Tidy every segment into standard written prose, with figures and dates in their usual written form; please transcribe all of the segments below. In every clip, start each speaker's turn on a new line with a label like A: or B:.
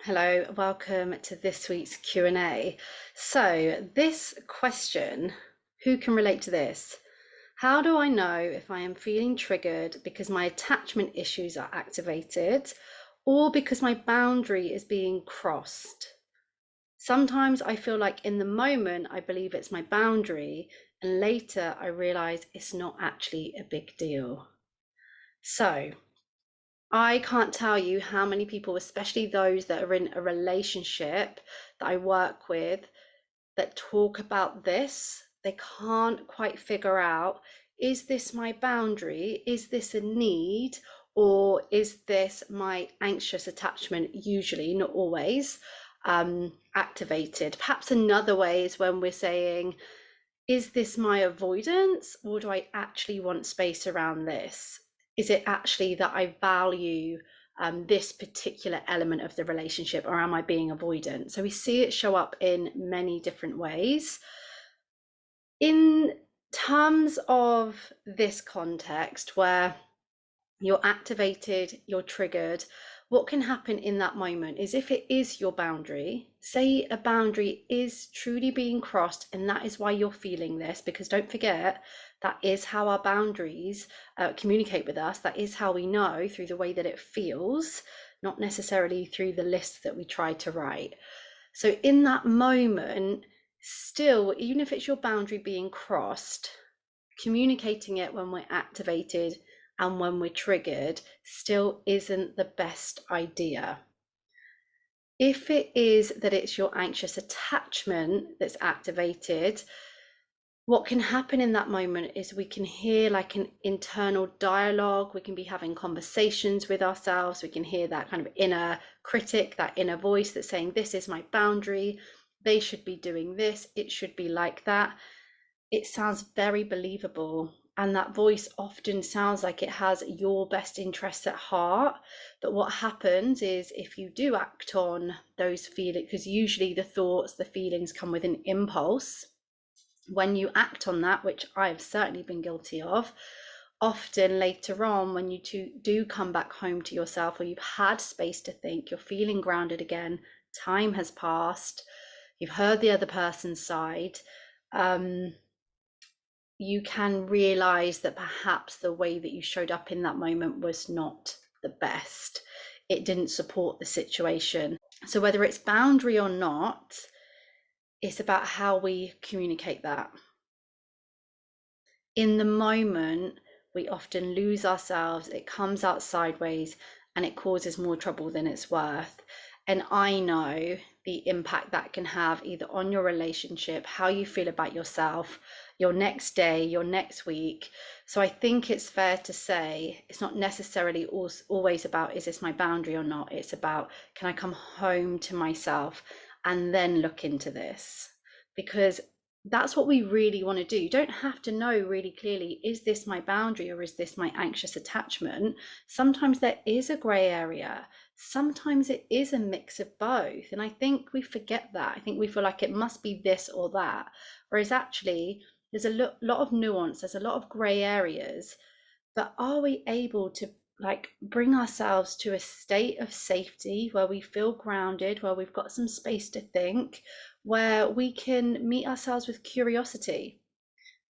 A: Hello, welcome to this week's Q&A. So this question, who can relate to this? How do I know if I am feeling triggered because my attachment issues are activated or because my boundary is being crossed? Sometimes I feel like in the moment I believe it's my boundary, and later I realize it's not actually a big deal. So I can't tell you how many people, especially those that are in a relationship that I work with, that talk about this. They can't quite figure out, is this my boundary? Is this a need? Or is this my anxious attachment, usually, not always, activated? Perhaps another way is when we're saying, is this my avoidance, or do I actually want space around this? Is it actually that I value this particular element of the relationship, or am I being avoidant? So we see it show up in many different ways. In terms of this context where you're activated, you're triggered, what can happen in that moment is, if it is your boundary, say a boundary is truly being crossed and that is why you're feeling this, because don't forget, that is how our boundaries communicate with us. That is how we know, through the way that it feels, not necessarily through the lists that we try to write. So in that moment, still, even if it's your boundary being crossed, communicating it when we're activated and when we're triggered still isn't the best idea. If it is that it's your anxious attachment that's activated, what can happen in that moment is we can hear like an internal dialogue. We can be having conversations with ourselves. We can hear that kind of inner critic, that inner voice that's saying, this is my boundary. They should be doing this. It should be like that. It sounds very believable, and that voice often sounds like it has your best interests at heart. But what happens is, if you do act on those feelings, because usually the thoughts, the feelings come with an impulse, when you act on that, which I've certainly been guilty of, often later on, when you do come back home to yourself, or you've had space to think, you're feeling grounded again, time has passed, you've heard the other person's side, you can realize that perhaps the way that you showed up in that moment was not the best. It didn't support the situation. So whether it's boundary or not, it's about how we communicate that. In the moment, we often lose ourselves, it comes out sideways, and it causes more trouble than it's worth. And I know the impact that can have either on your relationship, how you feel about yourself, your next day, your next week. So I think it's fair to say it's not necessarily always about, is this my boundary or not? It's about, can I come home to myself and then look into this? Because that's what we really want to do. You don't have to know really clearly, is this my boundary or is this my anxious attachment? Sometimes there is a gray area. Sometimes it is a mix of both. And I think we forget that. I think we feel like it must be this or that. Whereas actually, there's a lot of nuance, there's a lot of gray areas. But are we able to bring ourselves to a state of safety where we feel grounded, where we've got some space to think, where we can meet ourselves with curiosity?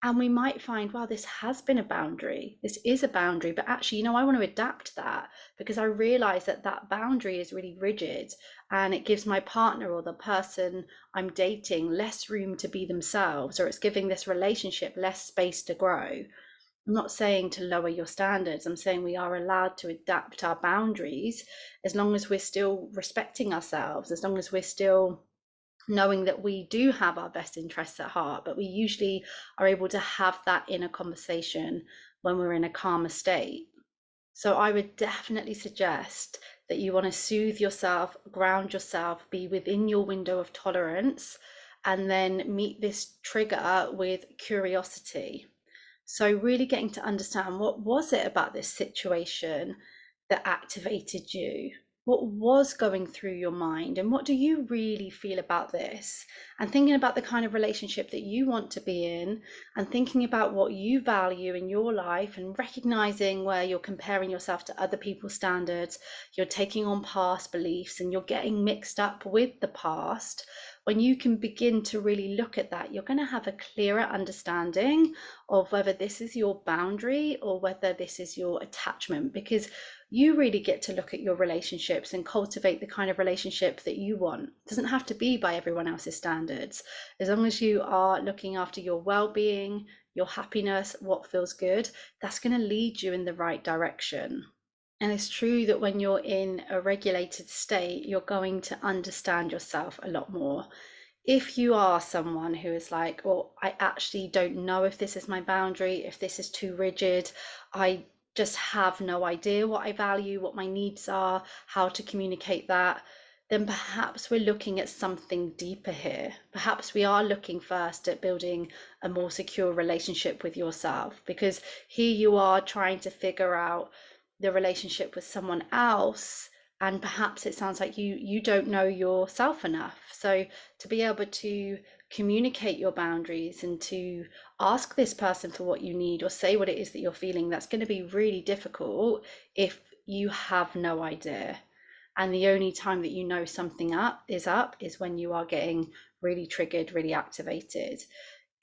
A: And we might find, wow, this has been a boundary. This is a boundary, but actually, I want to adapt that, because I realize that that boundary is really rigid and it gives my partner or the person I'm dating less room to be themselves, or it's giving this relationship less space to grow. I'm not saying to lower your standards. I'm saying we are allowed to adapt our boundaries as long as we're still respecting ourselves, as long as we're still knowing that we do have our best interests at heart. But we usually are able to have that inner conversation when we're in a calmer state. So I would definitely suggest that you want to soothe yourself, ground yourself, be within your window of tolerance, and then meet this trigger with curiosity. So really getting to understand, what was it about this situation that activated you? what was going through your mind, and what do you really feel about this? And thinking about the kind of relationship that you want to be in, and thinking about what you value in your life, and recognizing where you're comparing yourself to other people's standards, you're taking on past beliefs, and you're getting mixed up with the past. When you can begin to really look at that, you're going to have a clearer understanding of whether this is your boundary or whether this is your attachment, because you really get to look at your relationships and cultivate the kind of relationship that you want. It doesn't have to be by everyone else's standards. As long as you are looking after your well-being, your happiness, what feels good, that's going to lead you in the right direction. And it's true that when you're in a regulated state, you're going to understand yourself a lot more. If you are someone who is like, well, I actually don't know if this is my boundary, if this is too rigid, I just have no idea what I value, what my needs are, how to communicate that, then perhaps we're looking at something deeper here. Perhaps we are looking first at building a more secure relationship with yourself, because here you are trying to figure out the relationship with someone else, and perhaps it sounds like you don't know yourself enough. So to be able to communicate your boundaries and to ask this person for what you need or say what it is that you're feeling, that's going to be really difficult if you have no idea. And the only time that you know something up is when you are getting really triggered, really activated.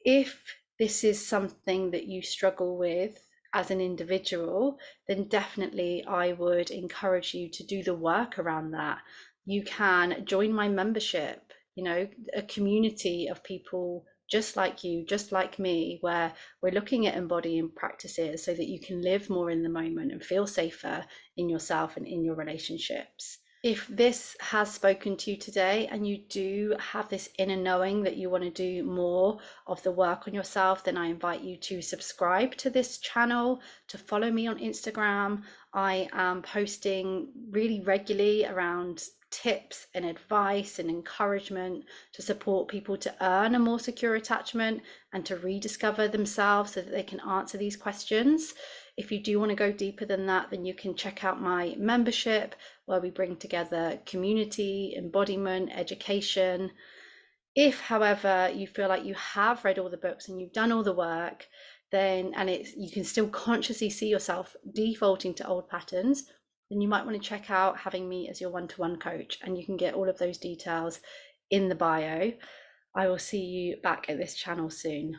A: If this is something that you struggle with as an individual, then definitely I would encourage you to do the work around that. You can join my membership, a community of people just like you, just like me, where we're looking at embodying practices so that you can live more in the moment and feel safer in yourself and in your relationships. If this has spoken to you today and you do have this inner knowing that you want to do more of the work on yourself, then I invite you to subscribe to this channel, to follow me on Instagram. I am posting really regularly around tips and advice and encouragement to support people to earn a more secure attachment and to rediscover themselves so that they can answer these questions. If you do want to go deeper than that, then you can check out my membership, where we bring together community, embodiment, education. If, however, you feel like you have read all the books and you've done all the work, then you can still consciously see yourself defaulting to old patterns, then you might want to check out having me as your one-to-one coach, and you can get all of those details in the bio. I will see you back at this channel soon.